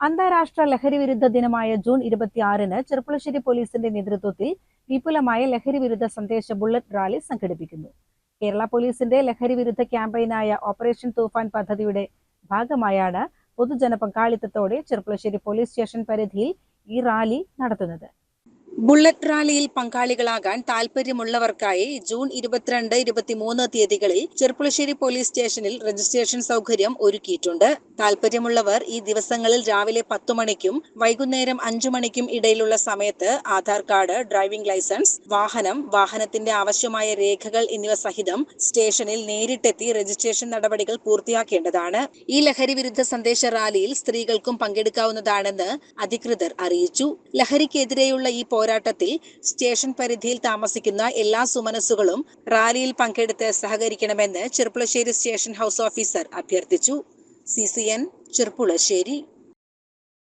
അന്താരാഷ്ട്ര ലഹരിവിരുദ്ധ ദിനമായ ജൂൺ 26-ന് ചെർപ്പുളശ്ശേരി പോലീസിന്റെ നേതൃത്വത്തിൽ വിപുലമായ ലഹരിവിരുദ്ധ സന്ദേശ ബുള്ളറ്റ് റാലി സംഘടിപ്പിക്കുന്നു. കേരള പോലീസിന്റെ ലഹരിവിരുദ്ധ ക്യാമ്പയിനായ ഓപ്പറേഷൻ തൂഫാൻ പദ്ധതിയുടെ ഭാഗമായാണ് പൊതുജന പങ്കാളിത്തത്തോടെ ചെർപ്പുളശ്ശേരി പോലീസ് സ്റ്റേഷൻ പരിധിയിൽ ഈ റാലി നടത്തുന്നത്. ബുള്ളറ്റ് റാലിയിൽ പങ്കാളികളാകാൻ താൽപര്യമുള്ളവർക്കായി ജൂൺ 22, 23 തീയതികളിൽ ചെർപ്പുളശ്ശേരി പോലീസ് സ്റ്റേഷനിൽ രജിസ്ട്രേഷൻ സൗകര്യം ഒരുക്കിയിട്ടുണ്ട്. താൽപര്യമുള്ളവർ ഈ ദിവസങ്ങളിൽ രാവിലെ 10 മണിക്കും വൈകുന്നേരം 5 മണിക്കും ഇടയിലുള്ള സമയത്ത് ആധാർ കാർഡ്, ഡ്രൈവിംഗ് ലൈസൻസ്, വാഹനത്തിന്റെ ആവശ്യമായ രേഖകൾ എന്നിവ സഹിതം സ്റ്റേഷനിൽ നേരിട്ടെത്തി രജിസ്ട്രേഷൻ നടപടികൾ പൂർത്തിയാക്കേണ്ടതാണ്. ഈ ലഹരി വിരുദ്ധ സന്ദേശ റാലിയിൽ സ്ത്രീകൾക്കും പങ്കെടുക്കാവുന്നതാണെന്ന് അധികൃതർ അറിയിച്ചു. ലഹരിക്കെതിരെയുള്ള ഈ പോരാട്ടത്തിൽ സ്റ്റേഷൻ പരിധിയിൽ താമസിക്കുന്ന എല്ലാ സുമനസ്സുകളും റാലിയിൽ പങ്കെടുത്ത് സഹകരിക്കണമെന്ന് ചെർപ്പുളശ്ശേരി സ്റ്റേഷൻ ഹൗസ് ഓഫീസർ അഭ്യർത്ഥിച്ചു. CCN ചെർപ്പുളശ്ശേരി.